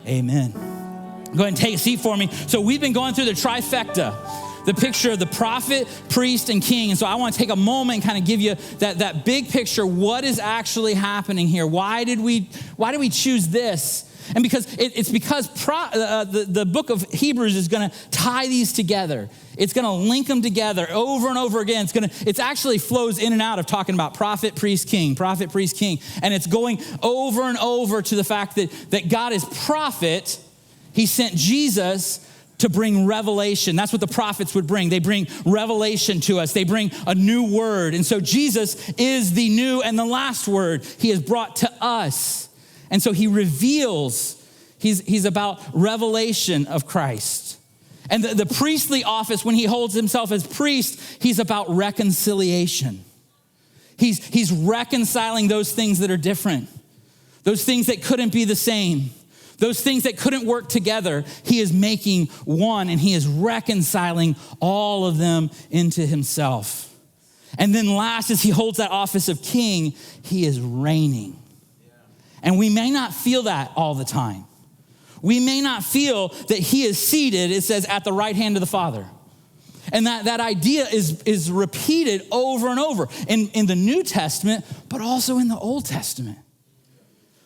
Amen. Go ahead and take a seat for me. So we've been going through the trifecta, the picture of the prophet, priest, and king. And so I want to take a moment and kind of give you that big picture. What is actually happening here? Why did we choose this? And because it's because the book of Hebrews is going to tie these together. It's going to link them together over and over again. It's actually flows in and out of talking about prophet, priest, king, prophet, priest, king. And it's going over and over to the fact that God is prophet. He sent Jesus to bring revelation. That's what the prophets would bring. They bring revelation to us. They bring a new word. And so Jesus is the new and the last word he has brought to us. And so he reveals, he's about revelation of Christ. And the priestly office, when he holds himself as priest, he's about reconciliation. He's reconciling those things that are different, those things that couldn't be the same. Those things that couldn't work together, he is making one, and he is reconciling all of them into himself. And then last, as he holds that office of king, he is reigning. And we may not feel that all the time. We may not feel that he is seated, it says, at the right hand of the Father. And that idea is repeated over and over in the New Testament, but also in the Old Testament.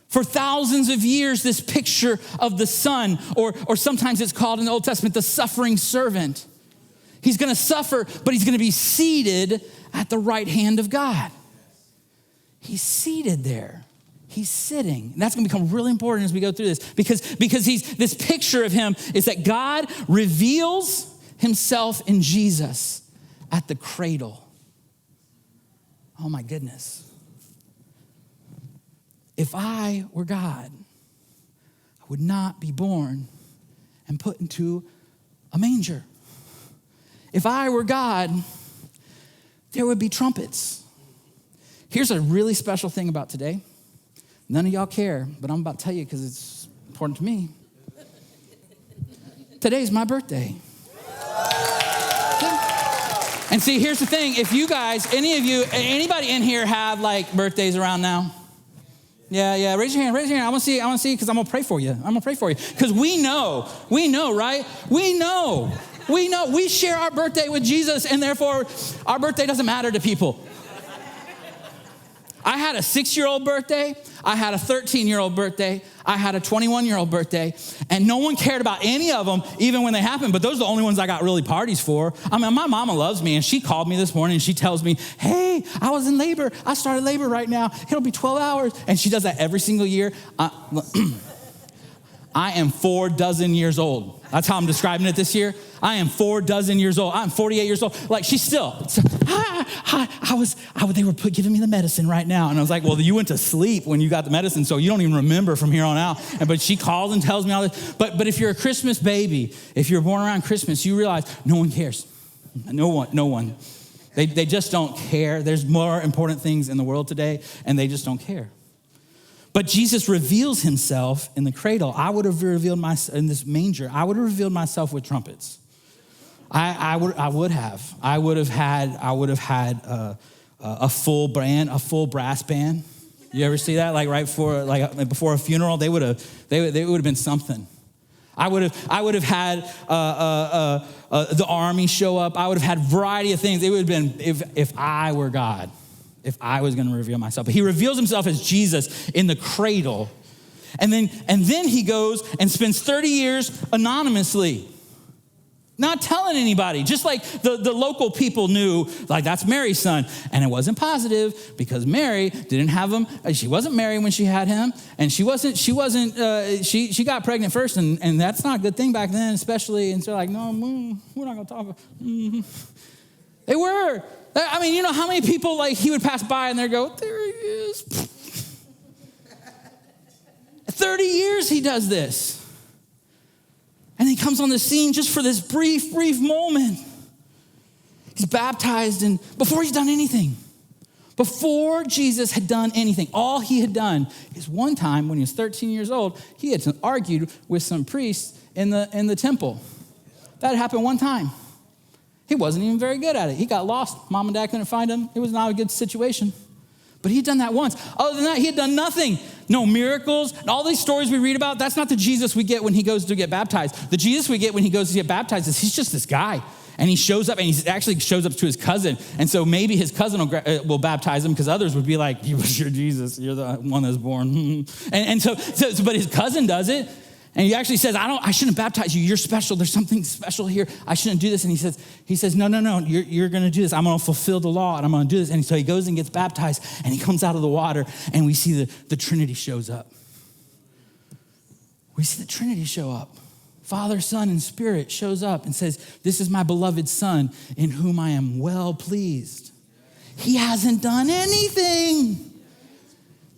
For thousands of years, this picture of the Son, or sometimes it's called in the Old Testament, the suffering servant. He's gonna suffer, but he's gonna be seated at the right hand of God. He's seated there. He's sitting. And that's gonna become really important as we go through this, because this picture of him is that God reveals himself in Jesus at the cradle. Oh my goodness. If I were God, I would not be born and put into a manger. If I were God, there would be trumpets. Here's a really special thing about today. None of y'all care, but I'm about to tell you because it's important to me. Today's my birthday. And see, here's the thing. If you guys, anybody in here have like birthdays around now? Yeah, raise your hand. I want to see, because I'm going to pray for you. Because we know, right? We know, we share our birthday with Jesus, and therefore our birthday doesn't matter to people. I had a 6-year-old birthday. I had a 13-year-old birthday. I had a 21-year-old birthday, and no one cared about any of them, even when they happened, but those are the only ones I got really parties for. I mean, my mama loves me, and she called me this morning, and she tells me, hey, I was in labor. I started labor right now. It'll be 12 hours, and she does that every single year. I am 4 dozen years old. That's how I'm describing it this year. I am 4 dozen years old. I'm 48 years old. Like, she's still, they were giving me the medicine right now. And I was like, well, you went to sleep when you got the medicine, so you don't even remember from here on out. But she calls and tells me all this. But if you're a Christmas baby, if you're born around Christmas, you realize no one cares. No one. They just don't care. There's more important things in the world today, and they just don't care. But Jesus reveals himself in the cradle. I would have revealed myself in this manger. I would have revealed myself with trumpets. I would have had a full brass band. You ever see that? Like right before a funeral, they would have been something. I would have had the army show up. I would have had a variety of things. It would have been if I were God. If I was going to reveal myself. But he reveals himself as Jesus in the cradle. And then he goes and spends 30 years anonymously, not telling anybody, just like the local people knew, like, that's Mary's son. And it wasn't positive because Mary didn't have him. She wasn't married when she had him. And she got pregnant first. And that's not a good thing back then, especially. And so like, no, we're not going to talk about They were. I mean, you know how many people, like, he would pass by and they'd go, there he is. 30 years he does this. And he comes on the scene just for this brief moment. He's baptized, and before he's done anything, before Jesus had done anything, all he had done is one time when he was 13 years old, he had argued with some priests in the temple. That happened one time. He wasn't even very good at it. He got lost. Mom and dad couldn't find him. It was not a good situation. But he'd done that once. Other than that, he had done nothing. no miracles. All these stories we read about, that's not the Jesus we get when he goes to get baptized. The Jesus we get when he goes to get baptized is he's just this guy. And he shows up, and he actually shows up to his cousin. And so maybe his cousin will baptize him, because others would be like, you're Jesus, you're the one that's born. But his cousin does it. And he actually says, I shouldn't baptize you. You're special. There's something special here. I shouldn't do this. And he says, no, you're going to do this. I'm going to fulfill the law, and I'm going to do this. And so he goes and gets baptized, and he comes out of the water, and we see the Trinity shows up. We see the Trinity show up. Father, Son, and Spirit shows up and says, this is my beloved Son in whom I am well pleased. He hasn't done anything.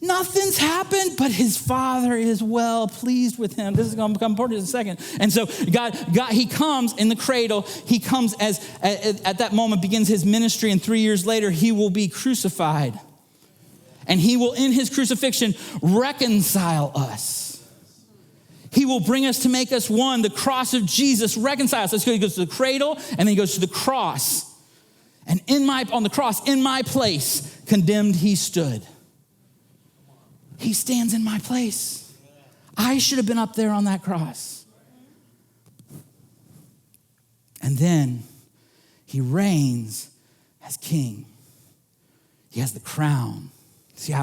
Nothing's happened, but his Father is well pleased with him. This is going to become important in a second. And so God, he comes in the cradle. He comes at that moment, begins his ministry, and 3 years later, he will be crucified. And he will, in his crucifixion, reconcile us. He will bring us to make us one. The cross of Jesus reconciles us. He goes to the cradle, and then he goes to the cross. And on the cross, in my place, condemned he stood. He stands in my place. I should have been up there on that cross. And then he reigns as king. He has the crown. See,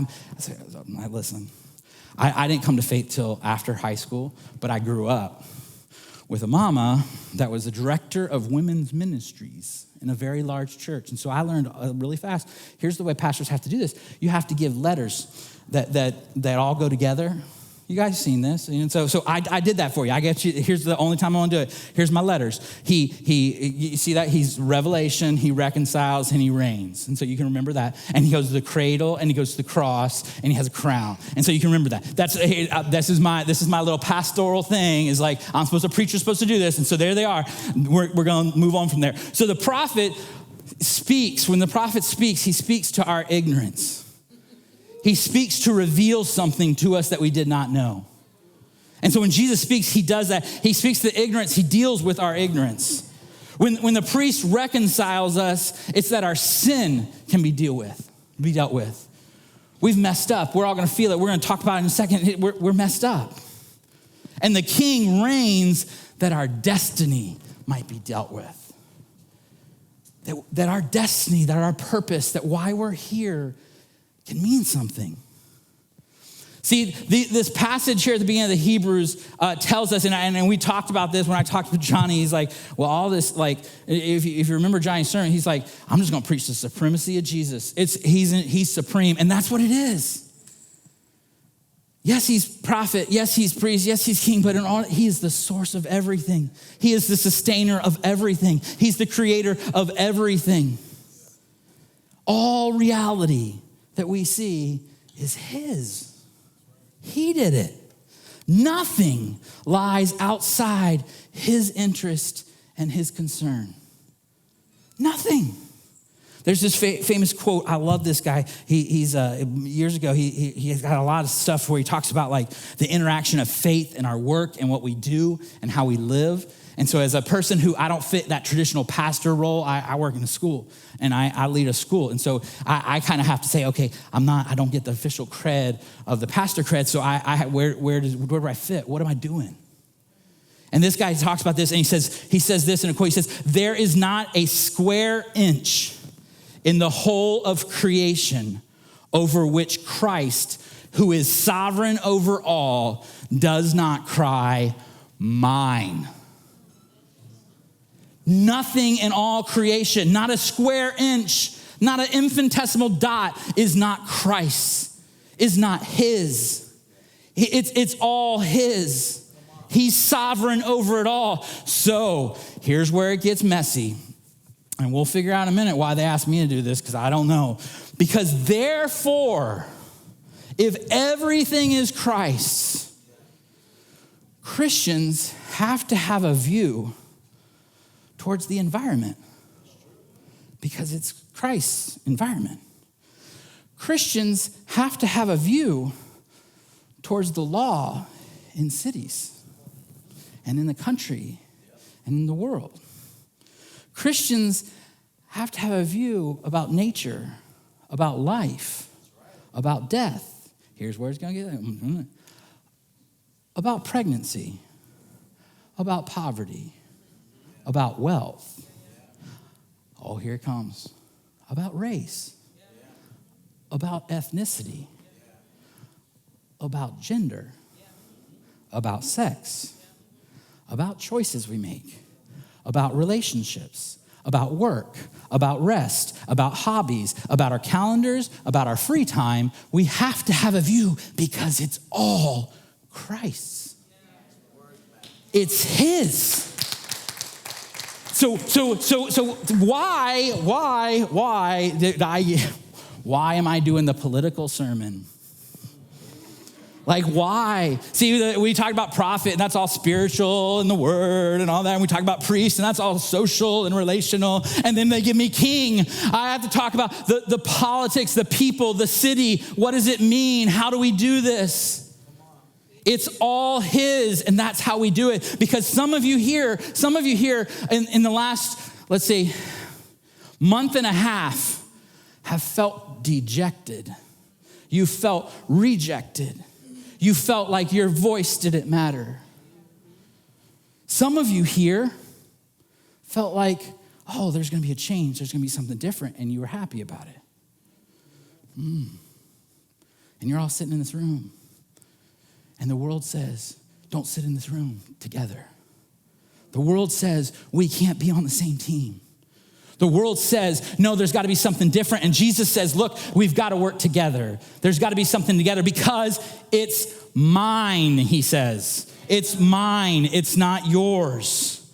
listen. I didn't come to faith till after high school, but I grew up with a mama that was the director of women's ministries in a very large church. And so I learned really fast, here's the way pastors have to do this. You have to give letters that all go together. You guys seen this. And so I did that for you. I get you. Here's the only time I want to do it. Here's my letters. You see that? He's revelation, he reconciles, and he reigns. And so you can remember that. And he goes to the cradle, and he goes to the cross, and he has a crown. And so you can remember that. This is my little pastoral thing, is like, preacher's supposed to do this. And so there they are. We're going to move on from there. So the prophet speaks. When the prophet speaks, he speaks to our ignorance. He speaks to reveal something to us that we did not know. And so when Jesus speaks, he does that. He speaks to ignorance. He deals with our ignorance. When the priest reconciles us, it's that our sin can be dealt with. We've messed up. We're all going to feel it. We're going to talk about it in a second. We're messed up. And the king reigns that our destiny might be dealt with. That our destiny, that our purpose, that why we're here can mean something. See, this passage here at the beginning of the Hebrews tells us, and we talked about this when I talked to Johnny. He's like, well, all this, like, if you remember Johnny's sermon, he's like, I'm just going to preach the supremacy of Jesus. He's supreme, and that's what it is. Yes, he's prophet. Yes, he's priest. Yes, he's king, but in all, he is the source of everything. He is the sustainer of everything. He's the creator of everything. All reality that we see is his. He did it. Nothing lies outside his interest and his concern. Nothing. There's this famous quote. I love this guy. He's years ago, he has got a lot of stuff where he talks about like the interaction of faith in our work and what we do and how we live. And so as a person who I don't fit that traditional pastor role, I work in a school and I lead a school. And so I kind of have to say, okay, I don't get the official cred of the pastor cred. So where do I fit? What am I doing? And this guy talks about this and he says this in a quote. He says, there is not a square inch in the whole of creation over which Christ, who is sovereign over all, does not cry, mine. Nothing in all creation, not a square inch, not an infinitesimal dot is not Christ's, is not his. It's all his. He's sovereign over it all. So here's where it gets messy. And we'll figure out in a minute why they asked me to do this, because I don't know. Because therefore, if everything is Christ's, Christians have to have a view towards the environment because it's Christ's environment. Christians have to have a view towards the law in cities and in the country and in the world. Christians have to have a view about nature, about life, about death, Here's where it's going to get. About pregnancy, about poverty, about wealth. Oh, here it comes. About race, about ethnicity, about gender, about sex, about choices we make, about relationships, about work, about rest, about hobbies, about our calendars, about our free time. We have to have a view because it's all Christ's. It's his. So why am I doing the political sermon? Like, why? See, we talk about prophet, and that's all spiritual and the word and all that. And we talk about priest, and that's all social and relational. And then they give me king. I have to talk about the politics, the people, the city. What does it mean? How do we do this? It's all his, and that's how we do it. Because some of you here in the last, let's say, month and a half have felt dejected. You felt rejected. You felt like your voice didn't matter. Some of you here felt like, oh, there's going to be a change. There's going to be something different, and you were happy about it. And you're all sitting in this room, and the world says, don't sit in this room together. The world says, we can't be on the same team. The world says, no, there's got to be something different. And Jesus says, look, we've got to work together. There's got to be something together because it's mine, he says. It's mine. It's not yours.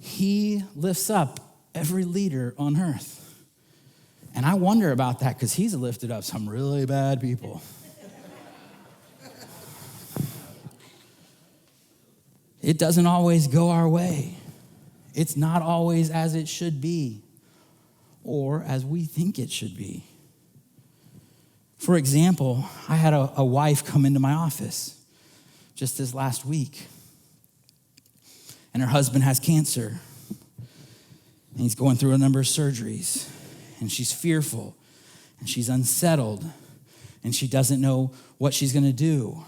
He lifts up every leader on earth. And I wonder about that because he's lifted up some really bad people. It doesn't always go our way. It's not always as it should be or as we think it should be. For example, I had a wife come into my office just this last week, and her husband has cancer, and he's going through a number of surgeries, and she's fearful, and she's unsettled, and she doesn't know what she's going to do.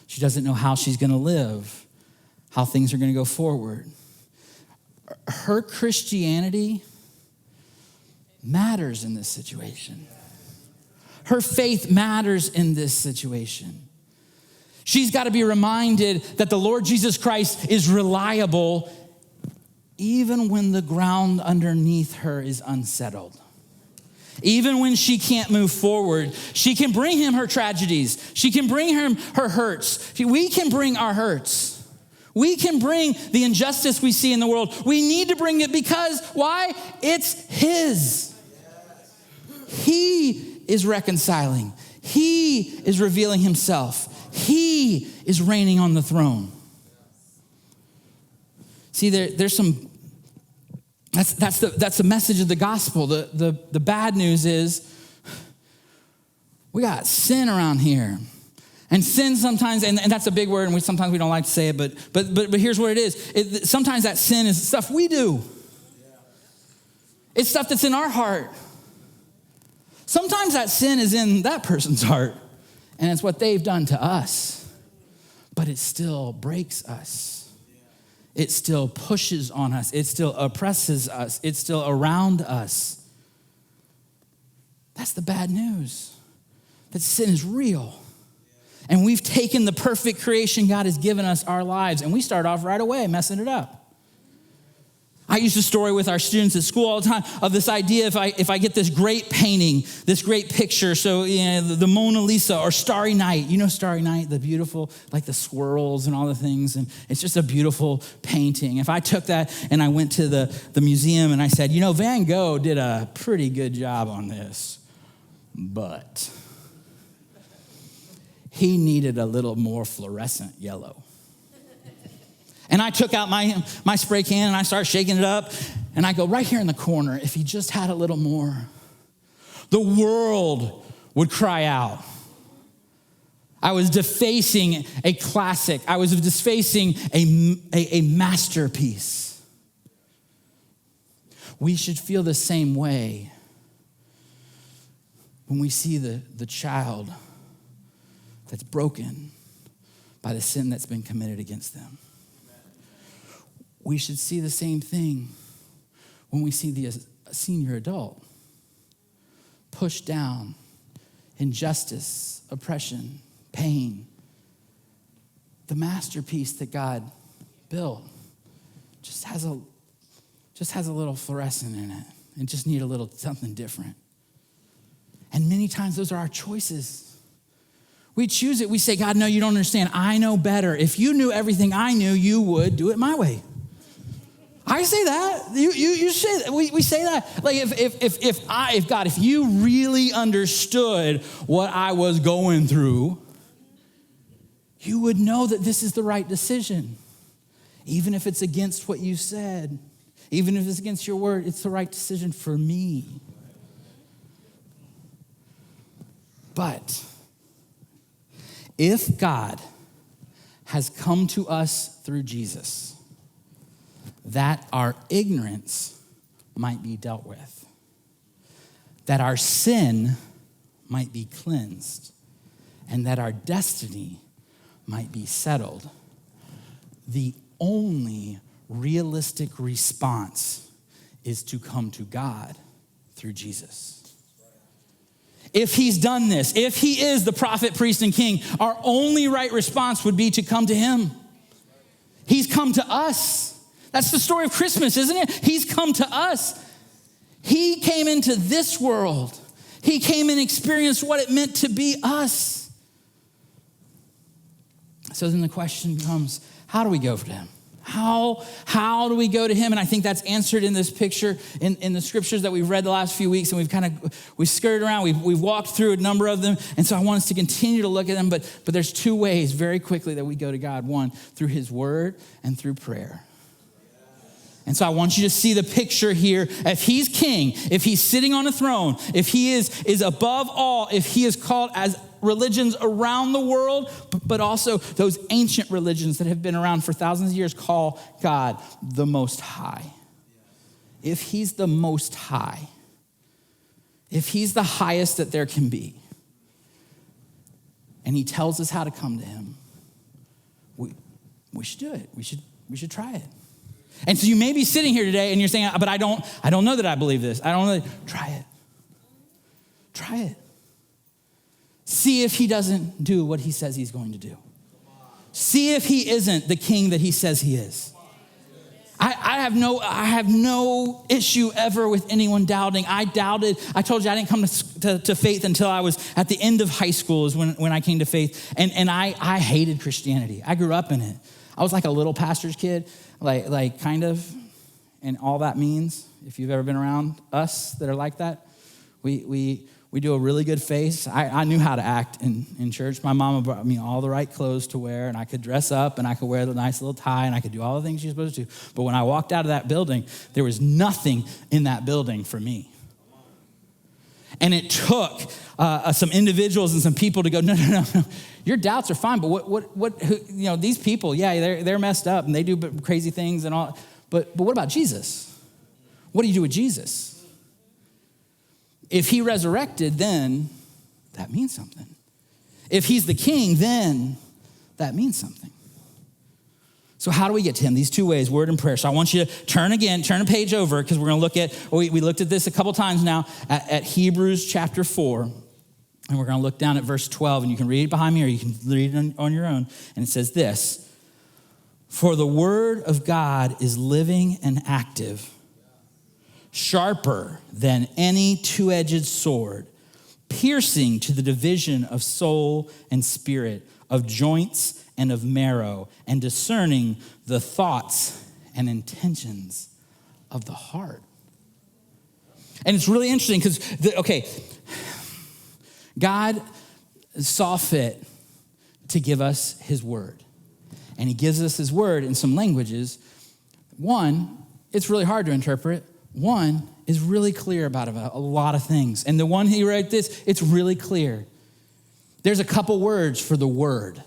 She doesn't know how she's going to live, how things are going to go forward. Her Christianity matters in this situation. Her faith matters in this situation. She's got to be reminded that the Lord Jesus Christ is reliable even when the ground underneath her is unsettled. Even when she can't move forward, she can bring him her tragedies. She can bring him her hurts. We can bring our hurts. We can bring the injustice we see in the world. We need to bring it because, why? It's his. He is reconciling. He is revealing himself. He is reigning on the throne. See, there's some, that's the message of the gospel. The bad news is we got sin around here. And sin sometimes, and that's a big word, and sometimes we don't like to say it, but here's what it is. Sometimes that sin is stuff we do. It's stuff that's in our heart. Sometimes that sin is in that person's heart, and it's what they've done to us. But it still breaks us. It still pushes on us. It still oppresses us. It's still around us. That's the bad news. That sin is real. And we've taken the perfect creation God has given us, our lives, and we start off right away messing it up. I use the story with our students at school all the time of this idea if I get this great painting, this great picture, so the Mona Lisa or Starry Night. You know Starry Night, the beautiful, like the swirls and all the things, and it's just a beautiful painting. If I took that and I went to the museum and I said, Van Gogh did a pretty good job on this, but he needed a little more fluorescent yellow. And I took out my spray can and I started shaking it up. And I go, right here in the corner, if he just had a little more, the world would cry out. I was defacing a classic. I was defacing a masterpiece. We should feel the same way when we see the child that's broken by the sin that's been committed against them. We should see the same thing when we see the senior adult pushed down, injustice, oppression, pain. The masterpiece that God built just has a little fluorescent in it and just need a little something different. And many times those are our choices. We choose it. We say, God, no, you don't understand. I know better. If you knew everything I knew, you would do it my way. I say that. You say that. We say that. Like if God, if you really understood what I was going through, you would know that this is the right decision. Even if it's against what you said, even if it's against your word, it's the right decision for me. But if God has come to us through Jesus, that our ignorance might be dealt with, that our sin might be cleansed, and that our destiny might be settled, the only realistic response is to come to God through Jesus. If he's done this, if he is the prophet, priest, and king, our only right response would be to come to him. He's come to us. That's the story of Christmas, isn't it? He's come to us. He came into this world. He came and experienced what it meant to be us. So then the question becomes, how do we go to him? How do we go to him? And I think that's answered in this picture in the scriptures that we've read the last few weeks, and we've skirted around, we've walked through a number of them, and so I want us to continue to look at them, but there's two ways very quickly that we go to God. One, through his word and through prayer. And so I want you to see the picture here. If he's king, if he's sitting on a throne, if he is above all, if he is called as religions around the world, but also those ancient religions that have been around for thousands of years call God the Most High. If he's the Most High, if he's the highest that there can be, and he tells us how to come to him, we should do it. We should try it. And so you may be sitting here today and you're saying, but I don't know that I believe this. I don't know. Try it. Try it. See if he doesn't do what he says he's going to do. See if he isn't the king that he says he is. I have no issue ever with anyone doubting. I told you I didn't come to faith until I was at the end of high school is when I came to faith. And I hated Christianity. I grew up in it. I was like a little pastor's kid, like kind of, and all that means, if you've ever been around us that are like that, we do a really good face. I knew how to act in church. My mama brought me all the right clothes to wear, and I could dress up, and I could wear the nice little tie, and I could do all the things you're supposed to do. But when I walked out of that building, there was nothing in that building for me. And it took some individuals and some people to go, no. Your doubts are fine, but what these people, yeah, they're messed up and they do crazy things and all. But what about Jesus? What do you do with Jesus? If he resurrected, then that means something. If he's the king, then that means something. So how do we get to him? These two ways, word and prayer. So I want you to turn a page over, because we're going to look at, we looked at this a couple times now, at Hebrews chapter 4. And we're going to look down at verse 12, and you can read it behind me or you can read it on your own. And it says this: for the word of God is living and active, sharper than any two-edged sword, piercing to the division of soul and spirit, of joints and of marrow, and discerning the thoughts and intentions of the heart. And it's really interesting because, God saw fit to give us his word. And he gives us his word in some languages. One, it's really hard to interpret. One is really clear about a lot of things. And the one he wrote this, it's really clear. There's a couple words for the word.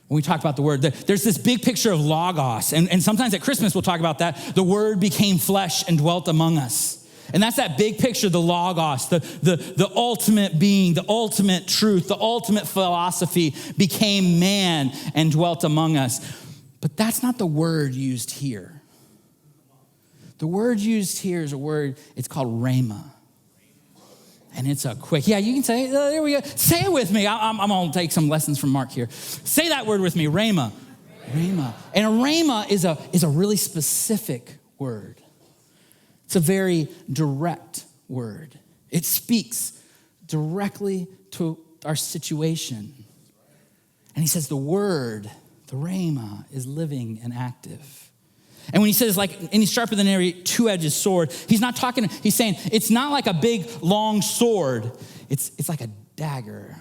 When we talk about the word, there's this big picture of logos. And sometimes at Christmas we'll talk about that. The word became flesh and dwelt among us. And that's that big picture, the logos, the ultimate being, the ultimate truth, the ultimate philosophy became man and dwelt among us. But that's not the word used here. The word used here is a word, it's called rhema. And it's a quick, yeah, you can say it. There we go. Say it with me. I'm going to take some lessons from Mark here. Say that word with me, rhema. Rhema. And a rhema is a really specific word. It's a very direct word. It speaks directly to our situation. And he says the word, the rhema, is living and active. And when he says and he's sharper than every two-edged sword, he's not talking, he's saying it's not like a big, long sword. It's like a dagger.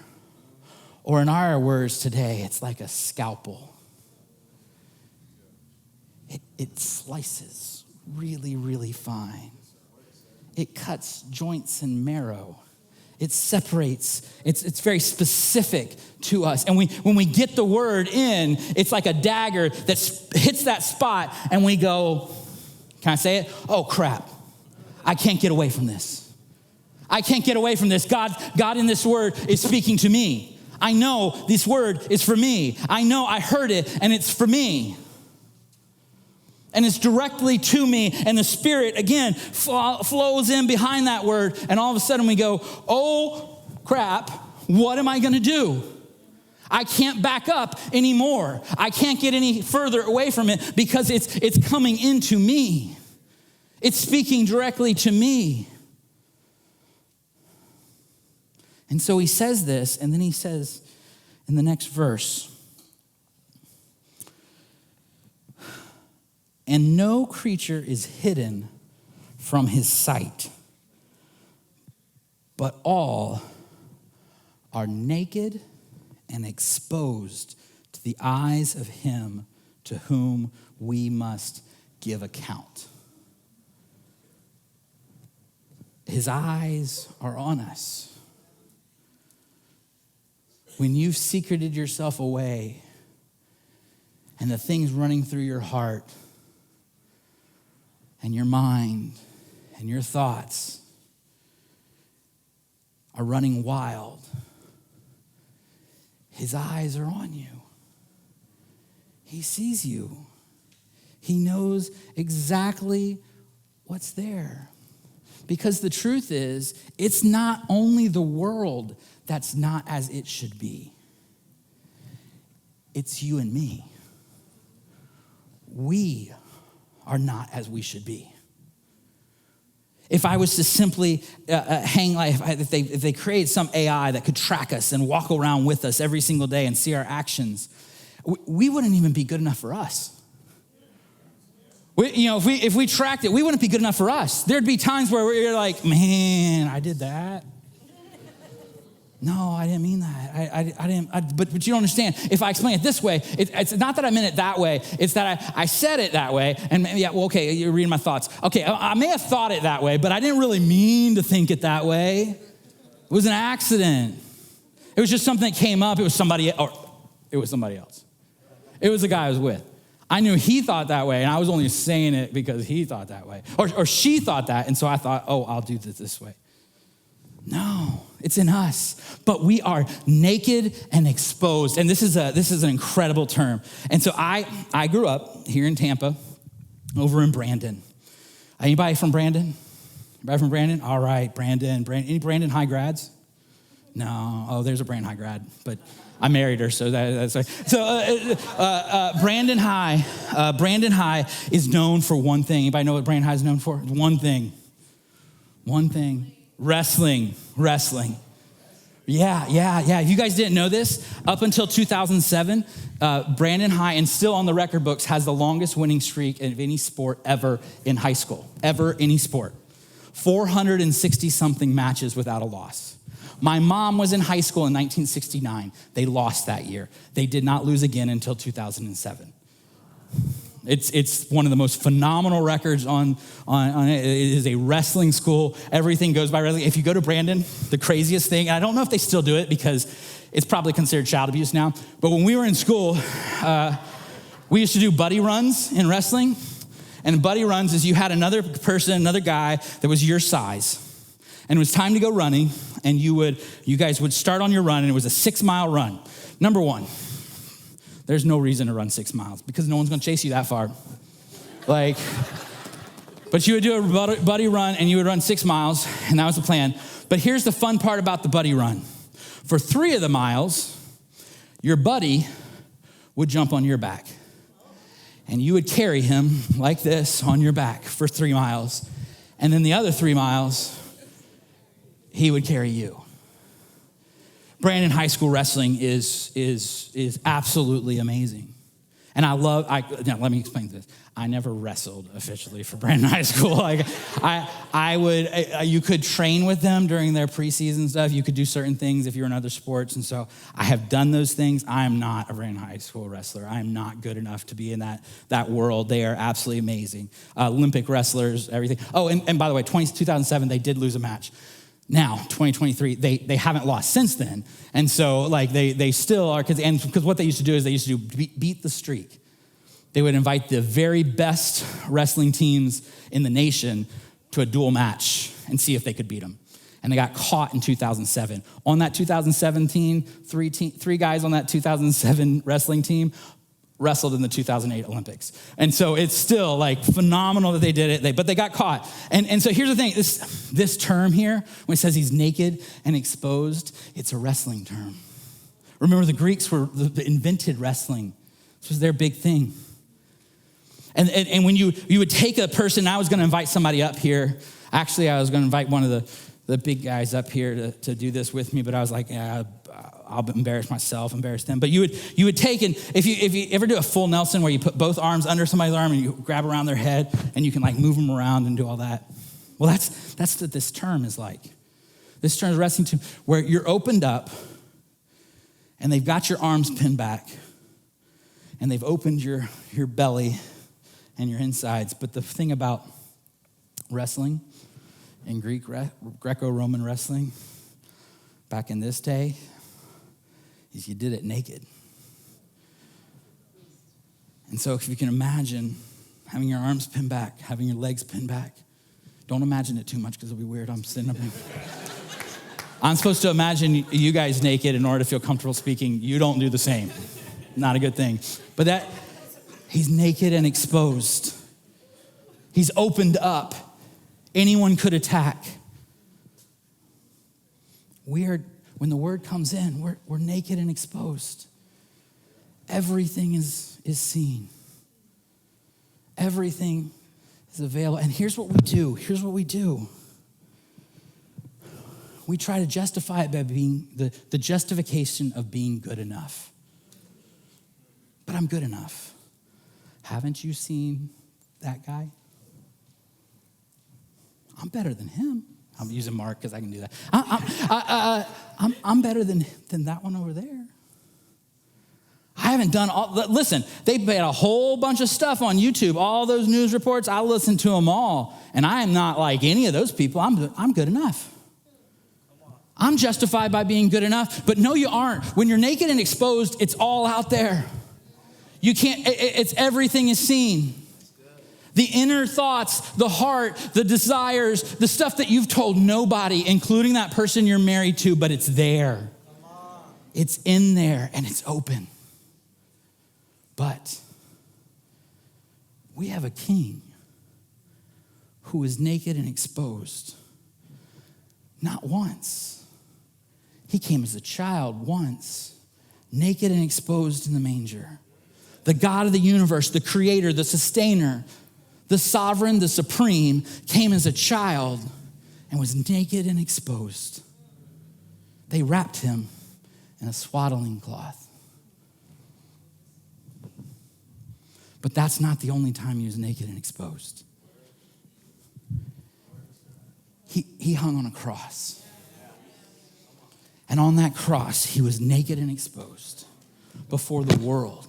Or in our words today, it's like a scalpel. It slices really, really fine. It cuts joints and marrow. It separates. It's very specific to us. And when we get the word in, it's like a dagger that hits that spot and we go, can I say it? Oh, crap. I can't get away from this. I can't get away from this. God in this word is speaking to me. I know this word is for me. I know I heard it and it's for me. And it's directly to me, and the Spirit, again, flows in behind that word, and all of a sudden we go, oh, crap, what am I going to do? I can't back up anymore. I can't get any further away from it because it's coming into me. It's speaking directly to me. And so he says this, and then he says in the next verse, and no creature is hidden from his sight, but all are naked and exposed to the eyes of him to whom we must give account. His eyes are on us. When you've secreted yourself away and the things running through your heart and your mind and your thoughts are running wild, his eyes are on you. He sees you. He knows exactly what's there. Because the truth is, it's not only the world that's not as it should be. It's you and me. We are not as we should be. If I was to simply if they created some AI that could track us and walk around with us every single day and see our actions, we wouldn't even be good enough for us. If we tracked it, we wouldn't be good enough for us. There'd be times where we're like, man, I did that. No, I didn't mean that. I didn't. But you don't understand. If I explain it this way, it's not that I meant it that way. It's that I said it that way. And yeah, well, okay, you're reading my thoughts. Okay, I may have thought it that way, but I didn't really mean to think it that way. It was an accident. It was just something that came up. It was somebody else. It was the guy I was with. I knew he thought that way, and I was only saying it because he thought that way. Or she thought that, and so I thought, oh, I'll do this way. No, it's in us. But we are naked and exposed. And this is an incredible term. And so I grew up here in Tampa, over in Brandon. Anybody from Brandon? Anybody from Brandon? All right, Brandon. Any Brandon High grads? No. Oh, there's a Brandon High grad, but I married her, so that's right. So Brandon High. Brandon High is known for one thing. Anybody know what Brandon High is known for? One thing. Wrestling. Yeah. If you guys didn't know this, up until 2007, Brandon High, and still on the record books, has the longest winning streak of any sport ever in high school. Ever, any sport. 460-something matches without a loss. My mom was in high school in 1969. They lost that year. They did not lose again until 2007. It's one of the most phenomenal records on it. It is a wrestling school. Everything goes by wrestling. If you go to Brandon, the craziest thing, and I don't know if they still do it because it's probably considered child abuse now, but when we were in school, we used to do buddy runs in wrestling. And buddy runs is you had another person, another guy that was your size. And it was time to go running, and you guys would start on your run, and it was a 6-mile run. Number one, there's no reason to run 6 miles because no one's gonna chase you that far. But you would do a buddy run, and you would run 6 miles, and that was the plan. But here's the fun part about the buddy run. For 3 of the miles, your buddy would jump on your back. And you would carry him like this on your back for 3 miles. And then the other 3 miles, he would carry you. Brandon high school wrestling is absolutely amazing. And now let me explain this. I never wrestled officially for Brandon High School. You could train with them during their preseason stuff. You could do certain things if you're in other sports. And so I have done those things. I am not a Brandon High School wrestler. I am not good enough to be in that world. They are absolutely amazing. Olympic wrestlers, everything. Oh, and by the way, 2007, they did lose a match. Now, 2023, they haven't lost since then. And so they still are, because what they used to do is they used to beat the streak. They would invite the very best wrestling teams in the nation to a dual match and see if they could beat them. And they got caught in 2007. On that 2017, three guys on that 2007 wrestling team wrestled in the 2008 Olympics. And so it's still phenomenal that they did it, but they got caught. And so here's the thing, this term here, when it says he's naked and exposed, it's a wrestling term. Remember, the Greeks invented wrestling. This was their big thing. And when you would take a person, I was gonna invite somebody up here. Actually, I was gonna invite one of the big guys up here to do this with me, but I was like, yeah, I'll embarrass myself, embarrass them. But you would take, and if you ever do a full Nelson where you put both arms under somebody's arm and you grab around their head and you can move them around and do all that. Well, that's what this term is like. This term is wrestling term where you're opened up and they've got your arms pinned back and they've opened your belly and your insides. But the thing about wrestling in Greco-Roman wrestling back in this day is you did it naked. And so if you can imagine having your arms pinned back, having your legs pinned back, don't imagine it too much because it'll be weird. I'm sitting up here. I'm supposed to imagine you guys naked in order to feel comfortable speaking. You don't do the same. Not a good thing. But he's naked and exposed. He's opened up. Anyone could attack. When the word comes in, we're naked and exposed. Everything is seen. Everything is available. And here's what we do. We try to justify it by being the justification of being good enough. But I'm good enough. Haven't you seen that guy? I'm better than him. I'm using Mark because I can do that. I'm better than that one over there. I haven't done listen, they made a whole bunch of stuff on YouTube, all those news reports. I listened to them all, and I am not like any of those people. I'm good enough. I'm justified by being good enough, but no, you aren't. When you're naked and exposed, it's all out there. You can't, it's everything is seen. The inner thoughts, the heart, the desires, the stuff that you've told nobody, including that person you're married to, but it's there. It's in there and it's open. But we have a king who is naked and exposed. Not once. He came as a child once, naked and exposed in the manger. The God of the universe, the creator, the sustainer, the sovereign, the supreme, came as a child and was naked and exposed. They wrapped him in a swaddling cloth. But that's not the only time he was naked and exposed. He hung on a cross. And on that cross, he was naked and exposed before the world.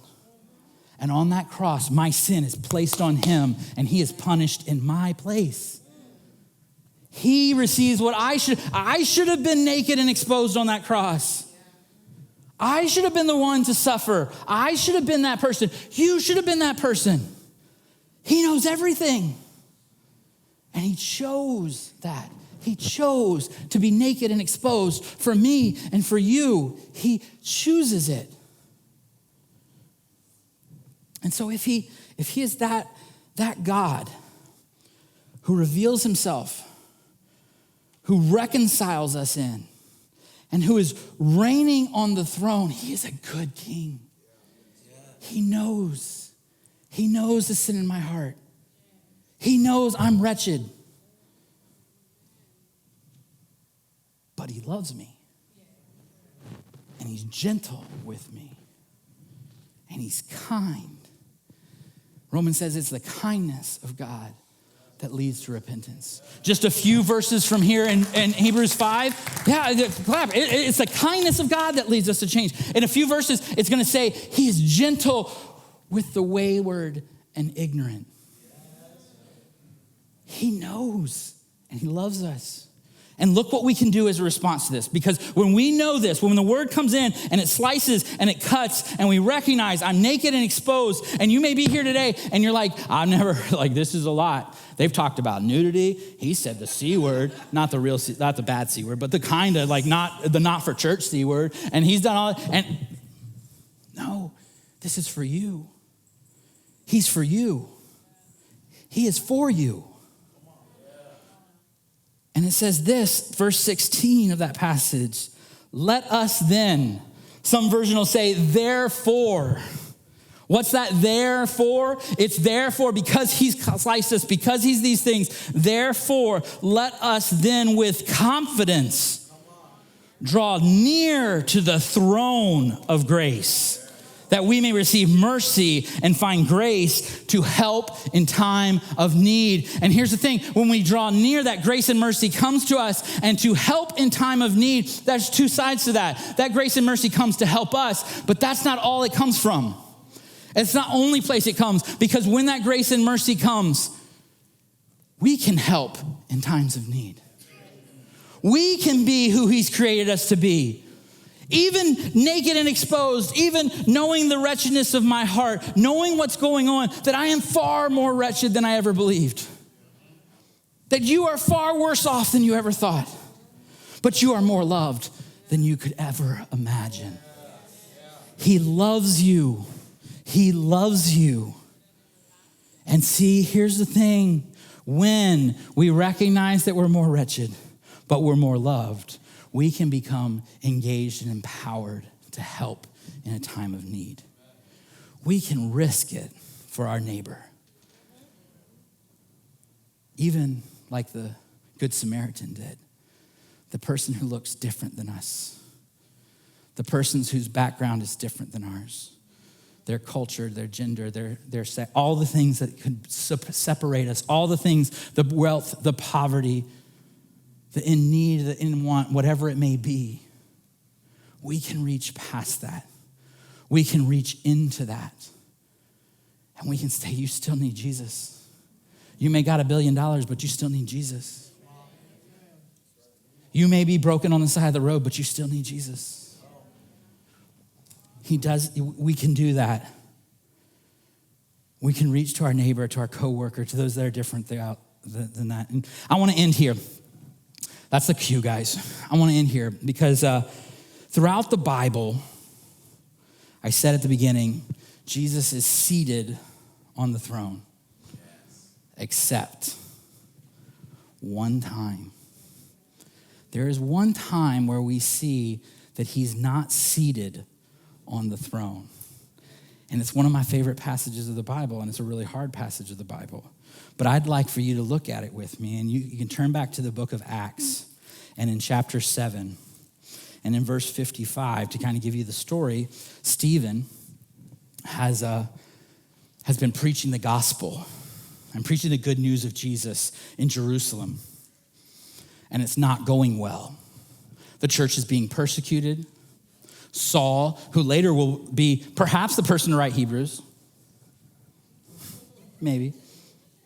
And on that cross, my sin is placed on him, and he is punished in my place. He receives what I should have been naked and exposed on that cross. I should have been the one to suffer. I should have been that person. You should have been that person. He knows everything. And he chose that. He chose to be naked and exposed for me and for you. He chooses it. And so if he is that God who reveals himself, who reconciles us in, and who is reigning on the throne, he is a good king. He knows. He knows the sin in my heart. He knows I'm wretched. But he loves me. And he's gentle with me. And he's kind. Romans says it's the kindness of God that leads to repentance. Just a few verses from here in Hebrews 5. Yeah, clap. It's the kindness of God that leads us to change. In a few verses, it's going to say he is gentle with the wayward and ignorant. He knows and he loves us. And look what we can do as a response to this. Because when we know this, when the word comes in and it slices and it cuts and we recognize I'm naked and exposed, and you may be here today and you're like, I've never, this is a lot. They've talked about nudity. He said the C word, not the real, not the bad C word, but the kind of not for church C word. And he's done all, and no, this is for you. He's for you. He is for you. And it says this, verse 16 of that passage, let us then, some version will say, therefore. What's that therefore? It's therefore because he's sliced us, because he's these things. Therefore, let us then with confidence draw near to the throne of grace, that we may receive mercy and find grace to help in time of need. And here's the thing, when we draw near, that grace and mercy comes to us, and to help in time of need, there's two sides to that. That grace and mercy comes to help us, but that's not all it comes from. It's not the only place it comes, because when that grace and mercy comes, we can help in times of need. We can be who he's created us to be. Even naked and exposed, even knowing the wretchedness of my heart, knowing what's going on, that I am far more wretched than I ever believed. That you are far worse off than you ever thought. But you are more loved than you could ever imagine. He loves you. He loves you. And see, here's the thing. When we recognize that we're more wretched, but we're more loved, we can become engaged and empowered to help in a time of need. We can risk it for our neighbor. Even like the Good Samaritan did. The person who looks different than us. The person whose background is different than ours. Their culture, their gender, their sex, all the things that could separate us, all the things, the wealth, the poverty, the in need, the in want, whatever it may be, we can reach past that. We can reach into that. And we can say, you still need Jesus. You may got $1 billion, but you still need Jesus. You may be broken on the side of the road, but you still need Jesus. We can do that. We can reach to our neighbor, to our coworker, to those that are different than that. And I want to end here. That's the cue, guys. I want to end here because throughout the Bible, I said at the beginning, Jesus is seated on the throne. Yes. Except one time. There is one time where we see that he's not seated on the throne. And it's one of my favorite passages of the Bible, and it's a really hard passage of the Bible. But I'd like for you to look at it with me, and you can turn back to the book of Acts, and in chapter 7, and in verse 55, to kind of give you the story, Stephen has been preaching the gospel and preaching the good news of Jesus in Jerusalem, and it's not going well. The church is being persecuted. Saul, who later will be perhaps the person to write Hebrews, maybe.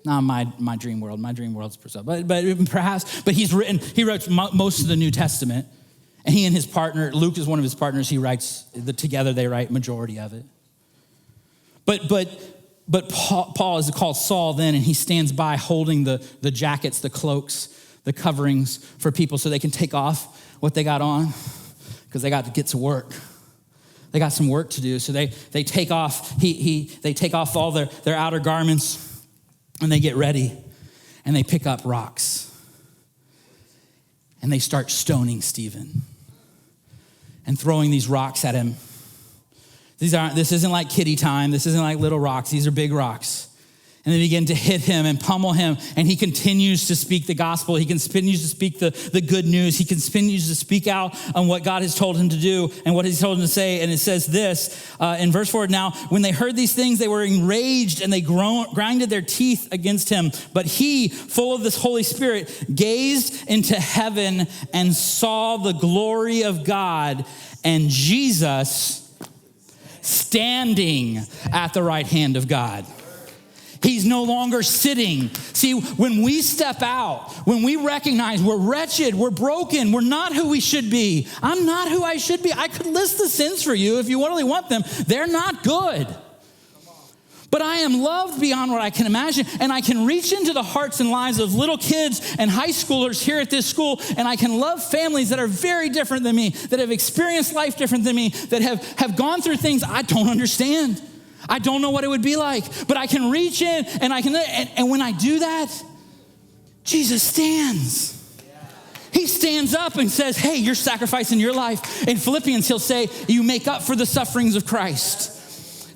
Not my dream world. My dream world's but perhaps. But he wrote most of the New Testament, and he and his partner, Luke is one of his partners. He writes together. They write majority of it. But But Paul is called Saul then, and he stands by holding the jackets, the cloaks, the coverings for people so they can take off what they got on because they got to get to work. They got some work to do. So they take off, they take off all their outer garments and they get ready and they pick up rocks and they start stoning Stephen and throwing these rocks at him. This isn't like kiddie time. This isn't like little rocks. These are big rocks. And they begin to hit him and pummel him. And he continues to speak the gospel. He continues to speak the good news. He continues to speak out on what God has told him to do and what he's told him to say. And it says this in verse 4, now, when they heard these things, they were enraged and they grinded their teeth against him. But he, full of this Holy Spirit, gazed into heaven and saw the glory of God and Jesus standing at the right hand of God. He's no longer sitting. See, when we step out, when we recognize we're wretched, we're broken, we're not who we should be. I'm not who I should be. I could list the sins for you if you really want them. They're not good. But I am loved beyond what I can imagine, and I can reach into the hearts and lives of little kids and high schoolers here at this school, and I can love families that are very different than me, that have experienced life different than me, that have gone through things I don't understand. I don't know what it would be like, but I can reach in and when I do that, Jesus stands. He stands up and says, hey, you're sacrificing your life. In Philippians, he'll say, you make up for the sufferings of Christ.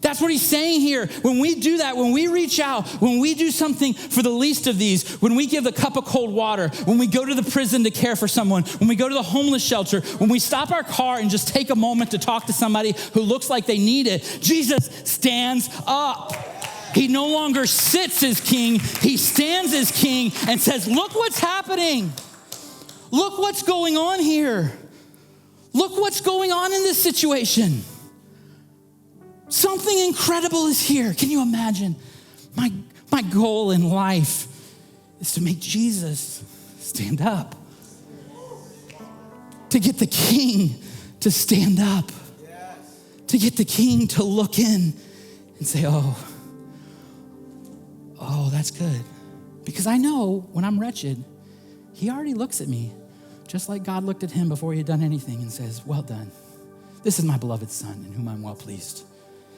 That's what he's saying here. When we do that, when we reach out, when we do something for the least of these, when we give a cup of cold water, when we go to the prison to care for someone, when we go to the homeless shelter, when we stop our car and just take a moment to talk to somebody who looks like they need it, Jesus stands up. He no longer sits as king. He stands as king and says, look what's happening. Look what's going on here. Look what's going on in this situation. Something incredible is here. Can you imagine? My goal in life is to make Jesus stand up. To get the king to stand up. To get the king to look in and say, oh, that's good. Because I know when I'm wretched, he already looks at me just like God looked at him before he had done anything and says, well done. This is my beloved son in whom I'm well pleased.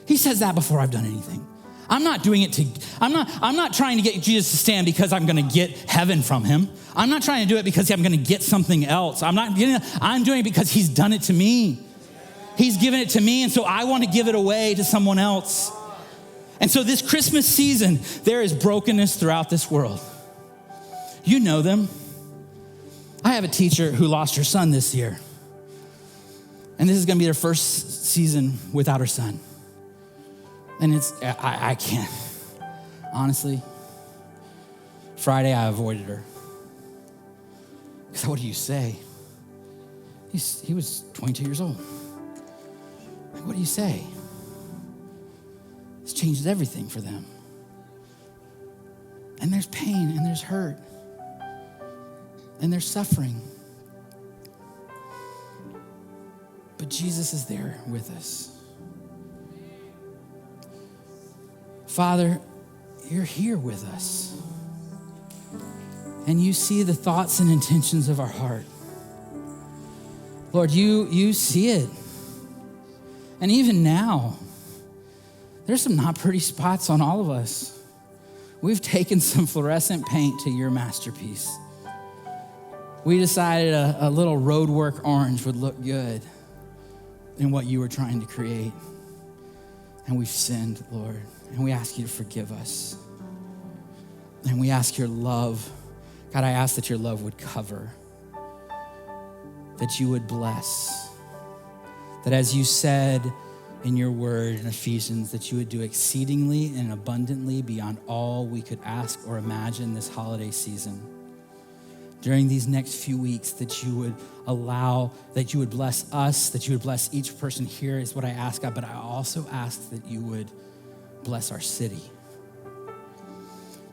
He says that before I've done anything. I'm not trying to get Jesus to stand because I'm gonna get heaven from him. I'm not trying to do it because I'm gonna get something else. I'm doing it because he's done it to me. He's given it to me, and so I want to give it away to someone else. And so this Christmas season, there is brokenness throughout this world. You know them. I have a teacher who lost her son this year. And this is gonna be their first season without her son. And I can't, honestly, Friday I avoided her. Because what do you say? He was 22 years old. What do you say? It's changed everything for them. And there's pain and there's hurt and there's suffering. But Jesus is there with us. Father, you're here with us. And you see the thoughts and intentions of our heart. Lord, you see it. And even now, there's some not pretty spots on all of us. We've taken some fluorescent paint to your masterpiece. We decided a little roadwork orange would look good in what you were trying to create. And we've sinned, Lord. And we ask you to forgive us. And we ask your love. God, I ask that your love would cover. That you would bless. That as you said in your word in Ephesians, that you would do exceedingly and abundantly beyond all we could ask or imagine this holiday season. During these next few weeks, that you would allow, that you would bless us, that you would bless each person here is what I ask, God, but I also ask that you would bless our city,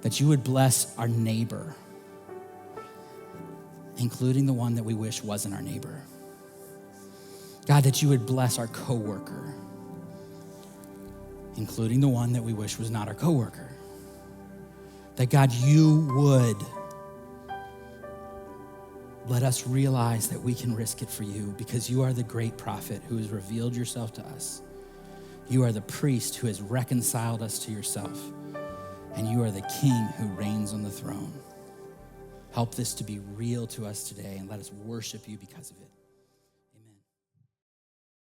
that you would bless our neighbor, including the one that we wish wasn't our neighbor. God, that you would bless our coworker. including the one that we wish was not our coworker. That God, you would let us realize that we can risk it for you because you are the great prophet who has revealed yourself to us. You are the priest who has reconciled us to yourself. And you are the king who reigns on the throne. Help this to be real to us today and let us worship you because of it.